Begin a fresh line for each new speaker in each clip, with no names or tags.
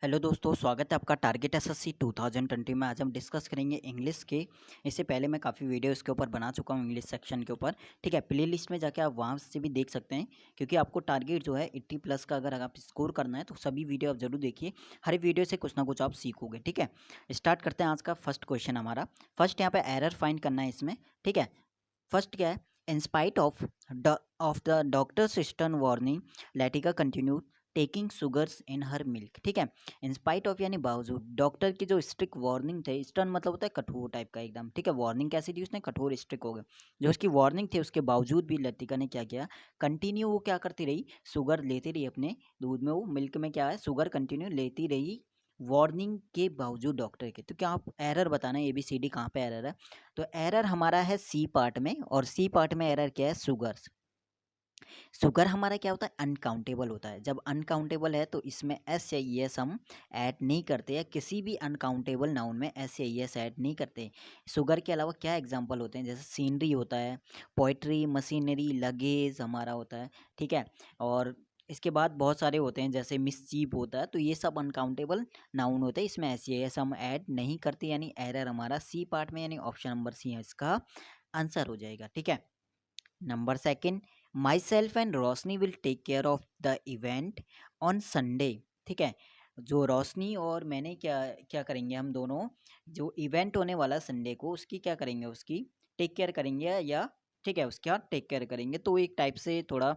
Hello दोस्तों, स्वागत है आपका टारगेट एसएससी 2020 में। आज हम डिस्कस करेंगे इंग्लिश के। इससे पहले मैं काफ़ी वीडियो इसके ऊपर बना चुका हूँ इंग्लिश सेक्शन के ऊपर। ठीक है, प्ले लिस्ट में जाके आप वहाँ से भी देख सकते हैं, क्योंकि आपको टारगेट जो है 80 प्लस का अगर आप स्कोर करना है तो सभी वीडियो आप जरूर देखिए। हर वीडियो से कुछ ना कुछ आप सीखोगे। ठीक है, स्टार्ट करते हैं आज का फर्स्ट क्वेश्चन हमारा। फर्स्ट यहाँ पे एरर फाइंड करना है इसमें। ठीक है, फर्स्ट क्या है, in spite of the doctor's stern warning Latika continue taking sugars in her milk. ठीक है, इन स्पाइट ऑफ यानी बावजूद, डॉक्टर की जो स्ट्रिक्ट वार्निंग थे, स्टर्न मतलब होता है कठोर टाइप का एकदम। ठीक है, वार्निंग कैसी थी उसने, कठोर स्ट्रिक्ट हो गए। जो उसकी वार्निंग थी उसके बावजूद भी लतिका ने क्या किया, कंटिन्यू वो क्या करती रही, शुगर लेती रही अपने दूध में, वो मिल्क में क्या है शुगर कंटिन्यू लेती रही वार्निंग के बावजूद डॉक्टर के। तो क्या आप एरर बताना, ए बी सी डी कहाँ पे एरर है। तो एरर हमारा है सी पार्ट में, और सी पार्ट में एरर क्या है, शुगर्स। शुगर हमारा क्या होता है, अनकाउंटेबल होता है। जब अनकाउंटेबल है तो इसमें एस या ई एस हम ऐड नहीं करते, या किसी भी अनकाउंटेबल नाउन में एस या ई एस ऐड नहीं करते। शुगर के अलावा क्या एग्जांपल होते हैं, जैसे सीनरी होता है, पोइट्री, मशीनरी, लगेज हमारा होता है। ठीक है, और इसके बाद बहुत सारे होते हैं, जैसे मिसचीप होता है। तो ये सब अनकाउंटेबल नाउन होते हैं, इसमें एस या एस हम ऐड नहीं करते, यानी एरर हमारा सी पार्ट में, यानी ऑप्शन नंबर सी है इसका आंसर हो जाएगा। ठीक है, number second, myself and Roshni will take care of the event on Sunday. ठीक है, जो रोशनी और मैंने क्या क्या करेंगे, हम दोनों जो इवेंट होने वाला संडे को, उसकी क्या करेंगे, उसकी टेक केयर करेंगे, या ठीक है उसका टेक केयर करेंगे। तो एक टाइप से थोड़ा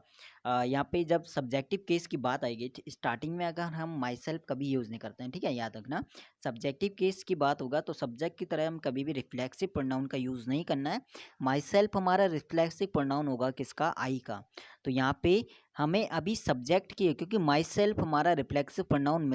यहाँ पे जब सब्जेक्टिव केस की बात आएगी, स्टार्टिंग में अगर हम माई सेल्फ कभी यूज़ नहीं करते हैं। ठीक है, याद रखना, सब्जेक्टिव केस की बात होगा तो सब्जेक्ट की तरह हम कभी भी रिफ्लेक्सिव प्रोनाउन का यूज़ नहीं करना है। माई सेल्फ हमारा रिफ्लेक्सिव प्रोनाउन होगा किसका, आई का। तो यहाँ पे हमें अभी सब्जेक्ट की है, क्योंकि माई सेल्फ हमारा रिफ्लेक्सिव प्रोनाउन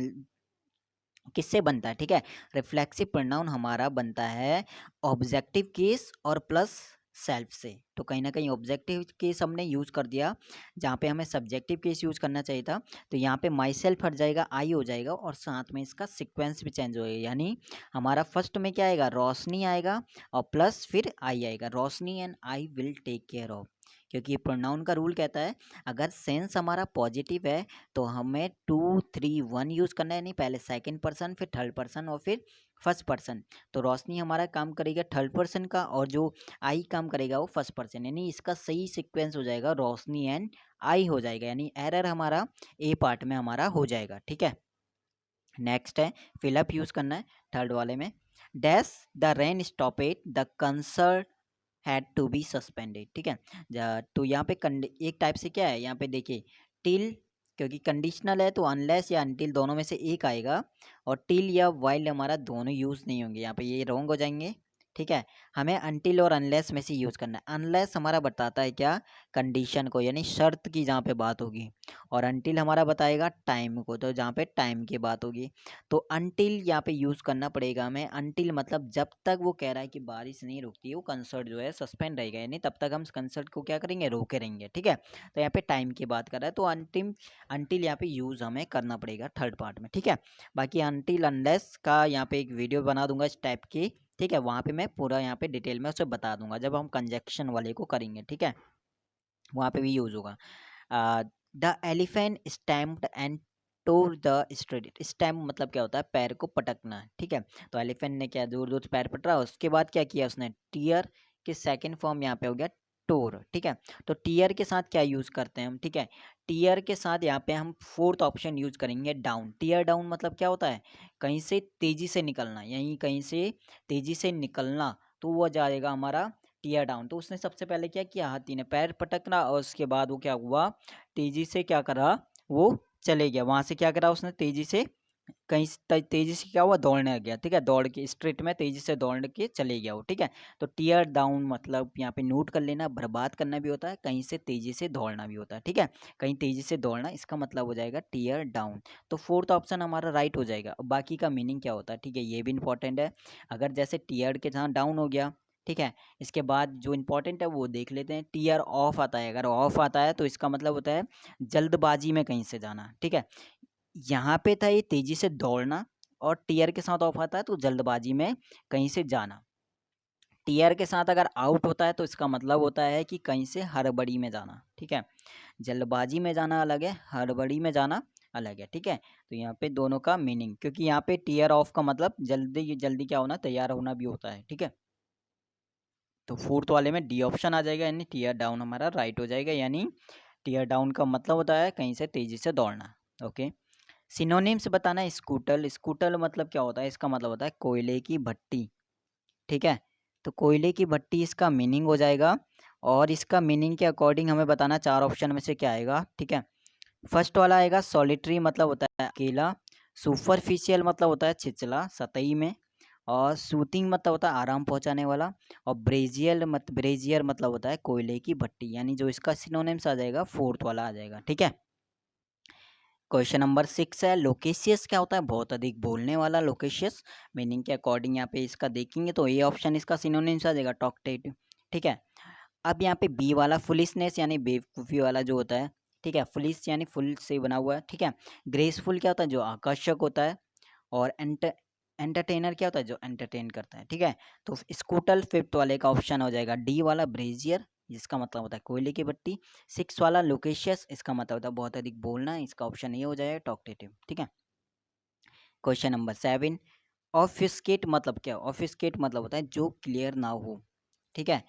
किससे बनता है। ठीक है, रिफ्लेक्सिव प्रोनाउन हमारा बनता है ऑब्जेक्टिव केस और प्लस सेल्फ से। तो कहीं ना कहीं ऑब्जेक्टिव केस हमने यूज कर दिया जहाँ पे हमें सब्जेक्टिव केस यूज करना चाहिए था। तो यहाँ पे माई सेल्फ हट जाएगा, आई हो जाएगा, और साथ में इसका सीक्वेंस भी चेंज हो जाएगा। यानी हमारा फर्स्ट में क्या आएगा, रोशनी आएगा, और प्लस फिर आई आएगा, Roshni and I will take care of. क्योंकि प्रोनाउन का रूल कहता है, अगर सेंस हमारा पॉजिटिव है तो हमें 2 3 1 यूज़ करना है, यानी पहले सेकंड पर्सन, फिर थर्ड पर्सन, और फिर फर्स्ट पर्सन। तो रोशनी हमारा काम करेगा थर्ड पर्सन का, और जो आई काम करेगा वो फर्स्ट पर्सन, यानी इसका सही सीक्वेंस हो जाएगा रोशनी एंड आई हो जाएगा, यानी एरर हमारा ए पार्ट में हमारा हो जाएगा। ठीक है, नेक्स्ट है फिलअप यूज़ करना है थर्ड वाले में। Dash the rain stop it, the concert had to be suspended. ठीक है, तो यहाँ पे एक टाइप से क्या है, यहाँ पे देखिए टिल, क्योंकि कंडीशनल है तो अनलेस या अनटिल दोनों में से एक आएगा, और टिल या वाइल हमारा दोनों यूज़ नहीं होंगे, यहाँ पे ये रॉन्ग हो जाएंगे। ठीक है, हमें अनटिल और अनलेस में से यूज़ करना है। अनलेस हमारा बताता है क्या, कंडीशन को, यानी शर्त की जहाँ पे बात होगी, और अनटिल हमारा बताएगा टाइम को, तो जहाँ पे टाइम की बात होगी। तो अनटिल यहाँ पे यूज़ करना पड़ेगा हमें। अनटिल मतलब जब तक वो कह रहा है कि बारिश नहीं रुकती, वो कंसर्ट जो है सस्पेंड रहेगा, यानी तब तक हम कंसर्ट को क्या करेंगे, रोके रहेंगे। ठीक है, तो यहाँ पे टाइम की बात कर रहा है, तो अनटिल यहाँ पे यूज़ हमें करना पड़ेगा थर्ड पार्ट में। ठीक है, बाकी अनटिल अनलेस का यहाँ पे एक वीडियो बना दूंगा इस टाइप की। ठीक है, वहाँ पे मैं पूरा यहाँ पे डिटेल में उसे बता दूंगा जब हम कंजक्शन वाले को करेंगे। ठीक है, वहाँ पे भी यूज़ होगा। The elephant stamped and tour the straight. Stamp मतलब क्या होता है, पैर को पटकना। ठीक है, तो एलिफेंट ने क्या जोर जोर से पैर पटका, उसके बाद क्या किया उसने, टीयर के सेकंड फॉर्म यहाँ पे हो गया टोर। ठीक है, तो टीयर के साथ क्या यूज करते हैं हम, ठीक है, टीयर के साथ यहाँ पे हम फोर्थ ऑप्शन यूज करेंगे, डाउन। टीयर डाउन मतलब क्या होता है, कहीं से तेजी से निकलना, यहीं कहीं से तेजी से निकलना, तो वो जाएगा हमारा टीयर डाउन। तो उसने सबसे पहले क्या किया, हाथी ने पैर पटकना, और उसके बाद वो क्या हुआ, तेजी से क्या करा, वो चले गया वहां से, क्या करा उसने, तेजी से कहीं तेजी से क्या हुआ, दौड़ने गया। ठीक है, दौड़ के स्ट्रीट में तेजी से दौड़ के चले गया वो। ठीक है, तो टीयर डाउन मतलब यहाँ पे नोट कर लेना, बर्बाद करना भी होता है, कहीं से तेजी से दौड़ना भी होता है। ठीक है, कहीं तेजी से दौड़ना, इसका मतलब हो जाएगा टीयर डाउन। तो फोर्थ ऑप्शन हमारा राइट हो जाएगा। अब बाकी का मीनिंग क्या होता है, ठीक है, ये भी इंपॉर्टेंट है। अगर जैसे टीयर के जहाँ डाउन हो गया, ठीक है, इसके बाद जो इंपॉर्टेंट है वो देख लेते हैं। टीयर ऑफ आता है, अगर ऑफ आता है तो इसका मतलब होता है जल्दबाजी में कहीं से जाना। ठीक है, यहाँ पे था ये तेजी से दौड़ना, और टीयर के साथ ऑफ आता है तो जल्दबाजी में कहीं से जाना। टीयर के साथ अगर आउट होता है तो इसका मतलब होता है कि कहीं से हड़बड़ी में जाना। ठीक है, जल्दबाजी में जाना अलग है, हड़बड़ी में जाना अलग है, ठीक है। तो यहाँ पे दोनों का मीनिंग, क्योंकि यहाँ पे टीयर ऑफ का मतलब जल्दी जल्दी क्या होना, तैयार होना भी होता है, ठीक है। तो फोर्थ वाले में डी ऑप्शन आ जाएगा, यानी टीयर डाउन हमारा राइट हो जाएगा। यानी टीयर डाउन का मतलब होता है कहीं से तेजी से दौड़ना। ओके, सिनोनिम्स बताना है। स्कूटर, स्कूटर मतलब क्या होता है, इसका मतलब होता है कोयले की भट्टी, ठीक है। तो कोयले की भट्टी इसका मीनिंग हो जाएगा, और इसका मीनिंग के अकॉर्डिंग हमें बताना 4 ऑप्शन में से क्या आएगा, ठीक है। फर्स्ट वाला आएगा सॉलिटरी, मतलब होता है अकेला। सुपरफिशियल मतलब होता है छिछला, सतही में। और सूथिंग मतलब होता है आराम पहुंचाने वाला। और ब्रेजियर मतलब होता है कोयले की भट्टी, यानी जो इसका सिनोनिम्स आ जाएगा फोर्थ वाला आ जाएगा, ठीक है। क्वेश्चन नंबर 6 है, लोकेशियस क्या होता है, बहुत अधिक बोलने वाला। लोकेशियस मीनिंग के अकॉर्डिंग यहाँ पे इसका देखेंगे तो ये ऑप्शन इसका सिनोनिम्स आ जाएगा टॉकटेटिव, ठीक है। अब यहाँ पे बी वाला फुलिशनेस यानी बेवकूफ़ी वाला जो होता है, ठीक है। फुलिश यानी फुल से बना हुआ है, ठीक है। ग्रेसफुल क्या होता है, जो आकर्षक होता है। और एंटरटेनर क्या होता है, जो एंटरटेन करता है, ठीक है। तो स्कूटर फिफ्थ वाले का ऑप्शन हो जाएगा डी वाला ब्रेजियर, जिसका मतलब होता है कोयले की भट्टी। 6 वाला लोकेशियस, इसका मतलब होता है बहुत अधिक बोलना, इसका ऑप्शन ये हो जाएगा टॉकटेटिव, ठीक है। क्वेश्चन नंबर 7, ऑफिसकेट मतलब क्या, ऑफिसकेट मतलब होता है जो क्लियर ना हो, ठीक है।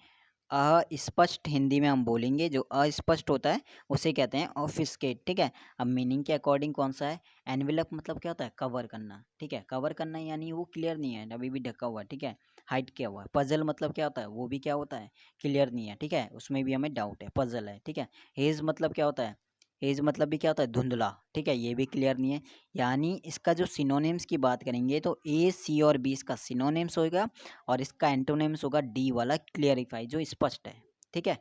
अस्पष्ट हिंदी में हम बोलेंगे, जो अस्पष्ट होता है उसे कहते हैं ऑफिसकेट, ठीक है। अब मीनिंग के अकॉर्डिंग कौन सा है, एनवेलप मतलब क्या होता है, कवर करना, ठीक है। कवर करना यानी वो क्लियर नहीं है, अभी भी ढका हुआ है, ठीक है, हाइड किया हुआ है। पजल मतलब क्या होता है, वो भी क्या होता है, क्लियर नहीं है, ठीक है, उसमें भी हमें डाउट है, पजल है, ठीक है। हेज मतलब क्या होता है, हेज मतलब भी क्या होता है, धुंधला, ठीक है, ये भी क्लियर नहीं है। यानी इसका जो सिनोनिम्स की बात करेंगे तो ए, सी और बी इसका सिनोनिम्स होगा, और इसका एंटोनिम्स होगा डी वाला क्लियरिफाई, जो स्पष्ट है, ठीक है।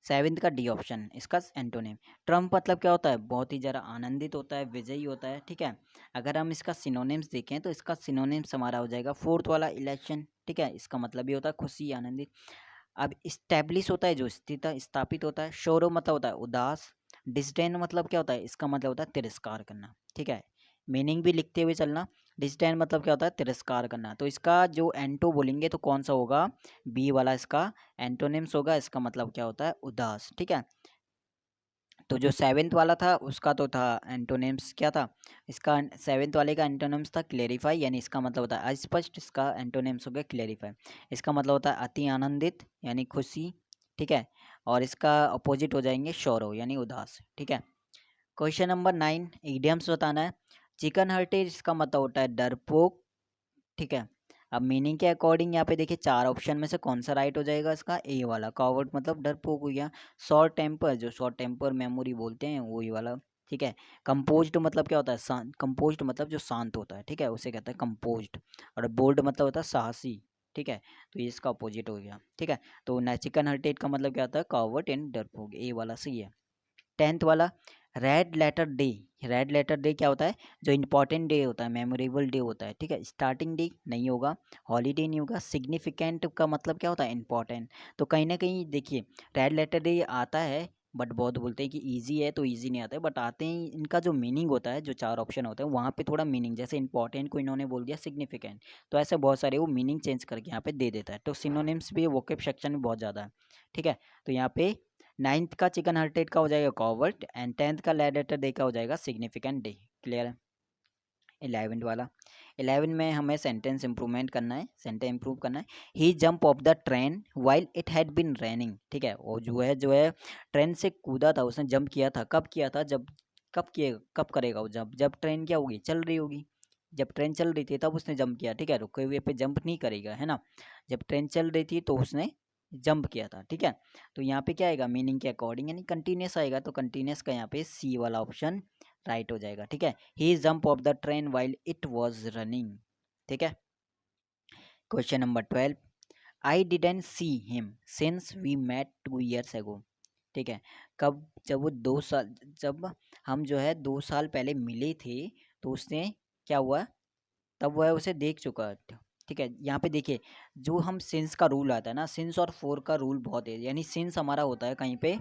7th का डी ऑप्शन इसका एंटोनिम। ट्रम्प मतलब क्या होता है, बहुत ही ज़रा आनंदित होता है, विजयी होता है, ठीक है। अगर हम इसका सिनोनिम्स देखें तो इसका सिनोनिम्स हमारा हो जाएगा फोर्थ वाला इलेक्शन, ठीक है। इसका मतलब ये होता है खुशी, आनंदित। अब स्टैब्लिश होता है जो स्थित स्थापित होता है। शोरो मतलब होता है उदास। डिस्डेन मतलब क्या होता है, इसका मतलब होता है तिरस्कार करना, ठीक है। मीनिंग भी लिखते हुए चलना। डिस्डेन मतलब क्या होता है, तिरस्कार करना। तो इसका जो एंटो बोलेंगे तो कौन सा होगा, बी वाला इसका एंटोनिम्स होगा। इसका मतलब क्या होता है, उदास, ठीक है। तो जो 7th वाला था उसका तो था एंटोनिम्स क्या था, इसका 7th वाले का एंटोनिम्स था क्लेरिफाई, यानी इसका मतलब होता है अस्पष्ट, इसका एंटोनिम्स हो गया क्लेरिफाई। इसका मतलब होता है अति आनंदित यानी खुशी, ठीक है। और इसका अपोजिट हो जाएंगे शौरो यानी उदास, ठीक है। क्वेश्चन नंबर 9, इडियम्स बताना है। चिकन हर्टेज इसका मतलब होता है डरपोक, ठीक है। अब मीनिंग के अकॉर्डिंग यहाँ पे देखिए 4 ऑप्शन में से कौन सा राइट हो जाएगा, इसका ए वाला कॉवर्ड मतलब डरपोक हो गया। शॉर्ट टेम्पर, जो शॉर्ट टेम्पर मेमोरी बोलते हैं वही वाला, ठीक है। कंपोज्ड मतलब क्या होता है, शांत, कंपोज्ड मतलब जो शांत होता है, ठीक है, उसे कहते हैं कंपोज्ड। और बोल्ड मतलब होता है साहसी, ठीक है। तो ये इसका अपोजिट हो गया, ठीक है। तो चिकन हर्टेड का मतलब क्या होता है, कॉवर्ड एंड डरपोक, ए वाला सही है। 10th वाला red letter day, red letter day क्या होता है, जो इंपॉर्टेंट डे होता है, मेमोरेबल डे होता है, ठीक है। स्टार्टिंग डे नहीं होगा, हॉलीडे नहीं होगा। सिग्निफिकेंट का मतलब क्या होता है, इंपॉर्टेंट। तो कहीं ना कहीं देखिए रेड लेटर डे आता है, बट बहुत बोलते हैं कि इजी है, तो इजी नहीं आता है, बट आते ही इनका जो मीनिंग होता है, जो 4 ऑप्शन होते हैं वहाँ पे थोड़ा मीनिंग, जैसे इंपॉर्टेंट को इन्होंने बोल दिया सिग्निफिकेंट, तो ऐसे बहुत सारे वो मीनिंग चेंज करके यहाँ पे दे देता है। तो सिनोनिम्स भी वोकेब सेक्शन में बहुत ज़्यादा है, ठीक है। तो यहाँ पे 9th का चिकन हर्टेड का हो जाएगा कॉवर्ट, एंड 10th का लेटर डे का हो जाएगा सिग्निफिकेंट डे, क्लियर है। 11th वाला, 11 में हमें सेंटेंस इंप्रूवमेंट करना है, सेंटेंस इंप्रूव करना है। He jump off the train while it had been raining, ठीक है। वो जो है ट्रेन से कूदा था, उसने जंप किया था, कब किया था, जब, कब करेगा वो जंप, जब ट्रेन क्या होगी, चल रही होगी। जब ट्रेन चल रही थी तब उसने जंप किया, ठीक है, रुके हुए पे जंप नहीं करेगा, है ना। जब ट्रेन चल रही थी तो उसने जंप किया था, ठीक है। तो यहाँ पे क्या आएगा, मीनिंग के अकॉर्डिंग यानी कंटिन्यूस आएगा, तो कंटिन्यूस का यहाँ पे सी वाला ऑप्शन राइट हो जाएगा, ठीक है। He jump off the train while it was running, ठीक है। Question number 12, I didn't see him since we met 2 years ago, ठीक है। कब, जब वो 2 साल, जब हम जो है 2 साल पहले मिले थे, तो उसने क्या हुआ, तब वह उसे देख चुका था, ठीक है। यहाँ पे देखिए जो हम सिंस का रूल आता है ना, सिंस और फोर का रूल बहुत है, यानी सिंस हमारा होता है कहीं पे,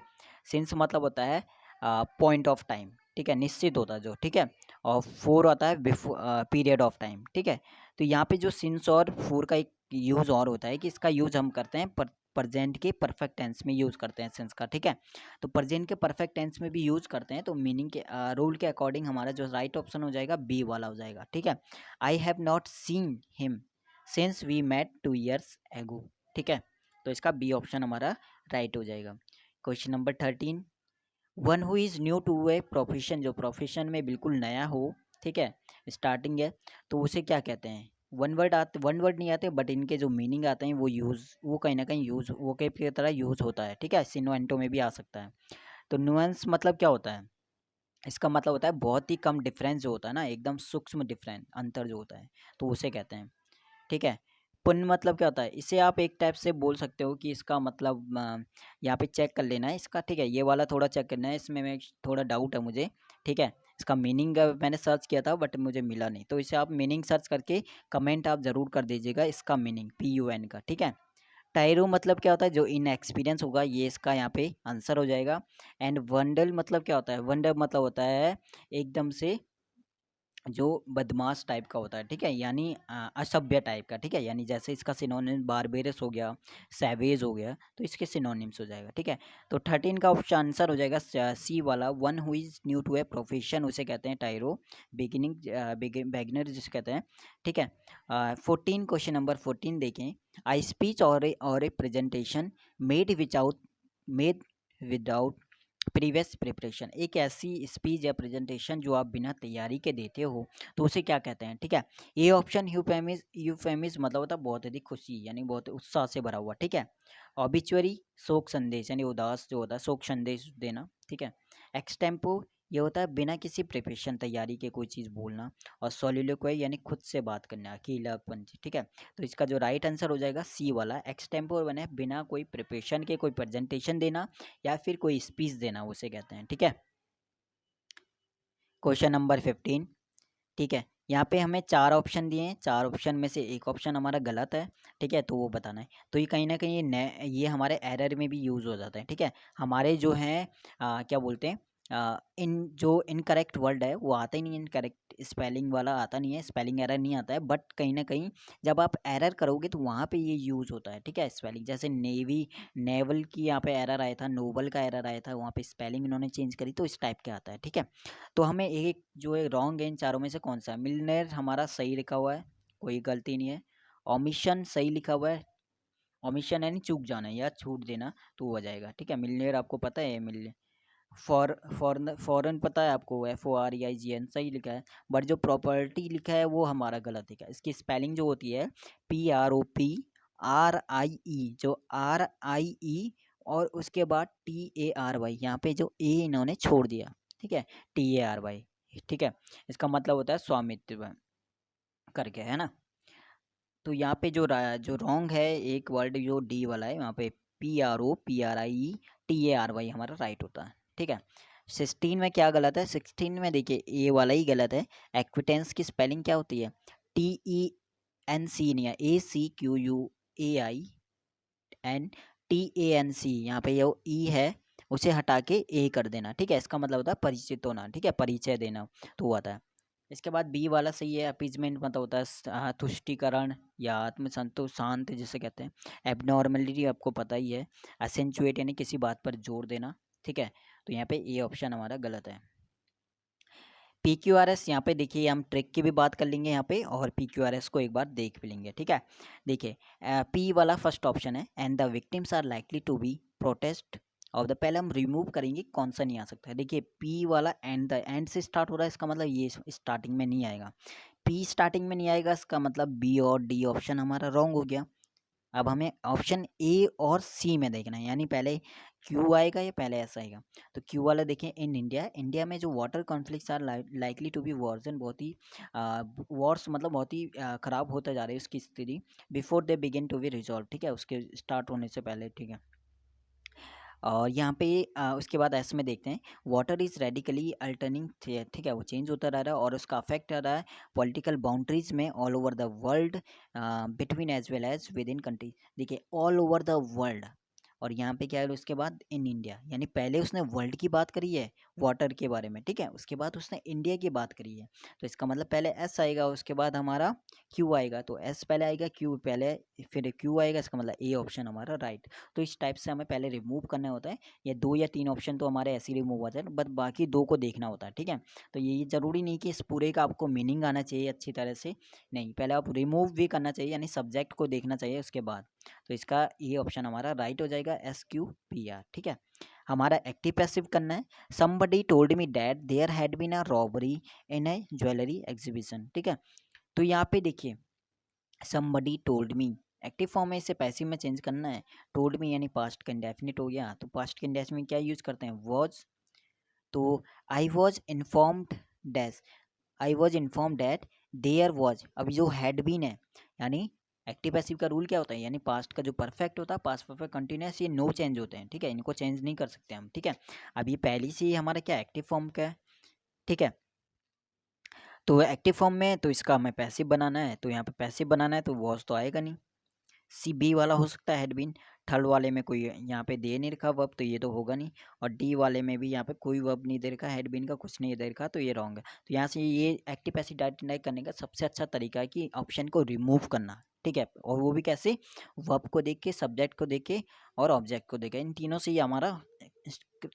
सिंस मतलब होता है पॉइंट ऑफ टाइम, ठीक है, निश्चित होता है जो, ठीक है। और फोर आता है बिफोर पीरियड ऑफ टाइम, ठीक है। तो यहाँ पे जो सिंस और फोर का एक यूज़ और होता है कि इसका यूज़ हम करते हैं प्रेजेंट के परफेक्ट टेंस में यूज़ करते हैं सेंस का, ठीक है। तो प्रेजेंट के परफेक्ट टेंस में भी यूज़ करते हैं, तो मीनिंग के रूल के अकॉर्डिंग हमारा जो राइट ऑप्शन हो जाएगा बी वाला हो जाएगा, ठीक है। I have not seen him since we met 2 years एगो, ठीक है। तो इसका बी ऑप्शन हमारा राइट हो जाएगा। Question number 13, one who is new to a profession, जो प्रोफेशन में बिल्कुल नया हो, ठीक है, स्टार्टिंग है, तो उसे क्या कहते हैं। वन वर्ड नहीं आते, बट इनके जो मीनिंग आते हैं वो कहीं ना कहीं यूज़ वो के तरह यूज़ होता है, ठीक है। सिनोएंटो में भी आ सकता है। तो नुएंस मतलब क्या होता है, इसका मतलब होता है बहुत ही कम डिफरेंस जो होता है ना, एकदम सूक्ष्म डिफरेंस अंतर जो होता है, तो उसे कहते हैं, ठीक है। पुण्य मतलब क्या होता है, इसे आप एक टाइप से बोल सकते हो कि इसका मतलब यहाँ पे चेक कर लेना है इसका, ठीक है। ये वाला थोड़ा चेक करना है, इसमें मैं थोड़ा डाउट है मुझे, ठीक है। इसका मीनिंग मैंने सर्च किया था बट मुझे मिला नहीं, तो इसे आप मीनिंग सर्च करके कमेंट आप ज़रूर कर दीजिएगा इसका मीनिंग PUN का, ठीक है। टायरो मतलब क्या होता है, जो इन एक्सपीरियंस होगा, ये इसका यहाँ पे आंसर हो जाएगा। एंड वंडल मतलब क्या होता है, वंडर मतलब होता है एकदम से जो बदमाश टाइप का होता है, ठीक है, यानी असभ्य टाइप का, ठीक है। यानी जैसे इसका सिनोनिम बारबेरस हो गया, सैवेज हो गया, तो इसके सिनोनिम्स हो जाएगा, ठीक है। तो 13 का ऑप्शन आंसर हो जाएगा सी वाला, one who is new to a profession उसे कहते हैं टायरो, बिगिनर जिसे कहते हैं, ठीक है। 14, क्वेश्चन नंबर 14 देखें, आई स्पीच और ए presentation made without previous preparation, एक ऐसी स्पीच या प्रेजेंटेशन जो आप बिना तैयारी के देते हो, तो उसे क्या कहते हैं, ठीक है। ये ऑप्शन यूफेमिस मतलब होता है बहुत अधिक खुशी, यानी बहुत उत्साह से भरा हुआ, ठीक है। ऑबिचुअरी शोक संदेश, यानी उदास जो होता है शोक संदेश देना, ठीक है। एक्सटेम्पो ये होता है बिना किसी प्रिपरेशन तैयारी के कोई चीज़ बोलना, और सोलिलोक्वाई यानी खुद से बात करना, अकेलापन, ठीक है। तो इसका जो राइट आंसर हो जाएगा सी वाला, एक्सटेम्पो बने बिना कोई प्रिपरेशन के कोई प्रेजेंटेशन देना या फिर कोई स्पीच देना, उसे कहते हैं, ठीक है। क्वेश्चन नंबर 15, ठीक है। यहाँ पे हमें 4 ऑप्शन दिए हैं, 4 ऑप्शन में से एक ऑप्शन हमारा गलत है, ठीक है, तो वो बताना है। तो ये कहीं ना कहीं ये हमारे एरर में भी यूज़ हो जाता है, ठीक है। हमारे जो हैं क्या बोलते हैं, इन जो इनकरेक्ट वर्ड है वो आता ही नहीं है, इनकरेक्ट स्पेलिंग वाला आता नहीं है, स्पेलिंग एरर नहीं आता है, बट कहीं ना कहीं जब आप एरर करोगे तो वहाँ पे ये यूज़ होता है, ठीक है। स्पेलिंग जैसे नेवल की यहाँ पे एरर आया था, नोबल का एरर आया था, वहाँ पे स्पेलिंग इन्होंने चेंज करी, तो इस टाइप के आता है, ठीक है। तो हमें एक जो है रॉन्ग है इन चारों में से कौन सा है, मिलनेर हमारा सही लिखा हुआ है, कोई गलती नहीं है। ओमिशन सही लिखा हुआ है, ओमिशन यानी चूक जाना या छूट देना, तो हो जाएगा, ठीक है। मिलनेर आपको पता है, मिलने फॉरन पता है आपको, FOREIGN सही लिखा है, बट जो प्रॉपर्टी लिखा है वो हमारा गलत लिखा है। इसकी स्पेलिंग जो होती है PROPRIE, जो RIE और उसके बाद TARY, यहाँ पे जो ए इन्होंने छोड़ दिया, ठीक है, TARY, ठीक है। इसका मतलब होता है स्वामित्व करके, है ना। तो यहाँ पे जो रॉन्ग है एक वर्ड जो डी वाला है, यहाँ पे PROPRIE हमारा राइट होता है, ठीक है। 16 में क्या गलत है, 16 में देखिए ए वाला ही गलत है। एक्विटेंस की स्पेलिंग क्या होती है, TENC नहीं है, ACQUAINTANC, यहाँ पे ये ई है, उसे हटा के ए कर देना, ठीक है। इसका मतलब होता है परिचित होना, ठीक है, परिचय देना, तो आता है। इसके बाद बी वाला सही है, अपीजमेंट मतलब होता है तुष्टिकरण या आत्मसंतोष, शांत जिसे कहते हैं। एबनॉर्मलिटी आपको पता ही है, एसेंचुएट यानी किसी बात पर जोर देना, ठीक है। तो यहाँ पे ए ऑप्शन हमारा गलत है। PQRS यहाँ पे देखिए, हम ट्रिक की भी बात कर लेंगे यहाँ पे, और PQRS को एक बार देख भी लेंगे, ठीक है। देखिए पी वाला फर्स्ट ऑप्शन है, and the victims are likely to be protest of the, पहले हम रिमूव करेंगे कौन सा नहीं आ सकता है। देखिए पी वाला एंड द एंड से स्टार्ट हो रहा है, इसका मतलब ये स्टार्टिंग में नहीं आएगा, पी स्टार्टिंग में नहीं आएगा, इसका मतलब बी और डी ऑप्शन हमारा रॉन्ग हो गया। अब हमें ऑप्शन ए और सी में देखना है, यानी पहले क्यू आएगा या पहले एस आएगा। तो क्यू वाला देखें, इन इंडिया में जो water conflicts are likely to be worsen, बहुत ही वॉर्स मतलब बहुत ही ख़राब होता जा रही है उसकी स्थिति, before they begin to be resolve, ठीक है, उसके स्टार्ट होने से पहले, ठीक है। और यहाँ पे उसके बाद ऐसे में देखते हैं, वाटर इज़ रेडिकली अल्टरनिंग, ठीक है, वो चेंज होता रह रहा है और उसका अफेक्ट आ रहा है पॉलिटिकल बाउंड्रीज में all over the world, between as well as within country. देखिए ऑल ओवर द वर्ल्ड, और यहाँ पे क्या है उसके बाद इन इंडिया, यानी पहले उसने वर्ल्ड की बात करी है वाटर के बारे में, ठीक है, उसके बाद उसने इंडिया की बात करी है। तो इसका मतलब पहले एस आएगा, उसके बाद हमारा क्यू आएगा, तो एस पहले आएगा, क्यू पहले, फिर क्यू आएगा, इसका मतलब ए ऑप्शन हमारा राइट। तो इस टाइप से हमें पहले रिमूव करना होता है, ये 2 या 3 ऑप्शन तो हमारे ऐसे ही रिमूव हो जाए, बट बाकी 2 को देखना होता है, ठीक है। तो ये ज़रूरी नहीं कि इस पूरे का आपको मीनिंग आना चाहिए अच्छी तरह से, नहीं, पहले आप रिमूव भी करना चाहिए, यानी सब्जेक्ट को देखना चाहिए उसके बाद। तो इसका ये ऑप्शन हमारा राइट हो जाएगा, SQPR, ठीक है। हमारा एक्टिव पैसिव करना है, somebody told me that there had been a robbery in a jewellery exhibition, ठीक है। तो यहाँ पे देखिए somebody told me, active form में इसे पैसिव में चेंज करना है। टोल्ड मी यानी पास्ट का इंडेफिनिट हो गया, तो पास्ट के इंडेफिनिट में क्या यूज करते हैं, वॉज। तो I was informed dash, I was inform that there was, अब जो हैड बीन है, यानी एक्टिव पैसिव का रूल क्या होता है, यानी पास्ट का जो परफेक्ट होता है, पास्ट परफेक्ट कंटिन्यूअस, ये नो चेंज होते हैं, ठीक है, इनको चेंज नहीं कर सकते हम, ठीक है। अब ये पहली से ही हमारा क्या एक्टिव फॉर्म का है, ठीक है। तो एक्टिव फॉर्म में तो इसका हमें पैसिव बनाना है, तो यहाँ पे पैसिव बनाना है, तो वॉज तो आएगा नहीं, सी बी वाला हो सकता है हैड बीन, थर्ड वाले में कोई यहाँ पे दे नहीं रखा वर्ब, तो ये तो होगा नहीं, और डी वाले में भी यहाँ पे कोई वर्ब नहीं दे रखा, हैड बीन का कुछ नहीं दे रखा, तो ये रॉन्ग है। तो यहाँ से ये एक्टिव पैसिव आइडेंटिफाई करने का सबसे अच्छा तरीका है कि ऑप्शन को रिमूव करना, ठीक है, और वो भी कैसे, वर्ब को देख के, सब्जेक्ट को देख के और ऑब्जेक्ट को देख के, इन तीनों से ही हमारा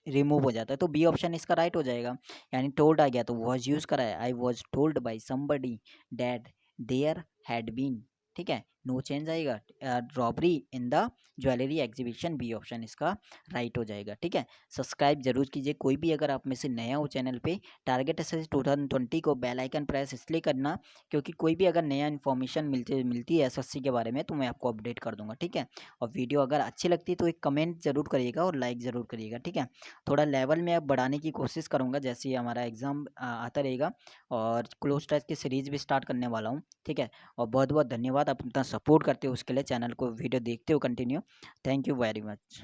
रिमूव हो जाता है। तो बी ऑप्शन इसका राइट हो जाएगा, यानी टोल्ड आ गया तो वॉज यूज करा है, I was told by somebody that there had been, ठीक है, नो चेंज आएगा, robbery in the jewellery exhibition, B option इसका राइट हो जाएगा, ठीक है। सब्सक्राइब जरूर कीजिए, कोई भी अगर आप में से नया हो चैनल पे, टारगेट एसएससी 2020 को बेल आइकन प्रेस इसलिए करना क्योंकि कोई भी अगर नया इन्फॉर्मेशन मिलती है एसएससी के बारे में तो मैं आपको अपडेट कर दूंगा, ठीक है। और वीडियो अगर अच्छी लगती है तो एक कमेंट जरूर करिएगा और लाइक ज़रूर करिएगा, ठीक है। थोड़ा लेवल में अब बढ़ाने की कोशिश करूँगा जैसे ही हमारा एग्ज़ाम आता रहेगा, और क्लोज टेस्ट की सीरीज़ भी स्टार्ट करने वाला हूँ, ठीक है। और बहुत बहुत धन्यवाद, आप इतना सपोर्ट करते हो उसके लिए, चैनल को वीडियो देखते हो continue, thank you very much.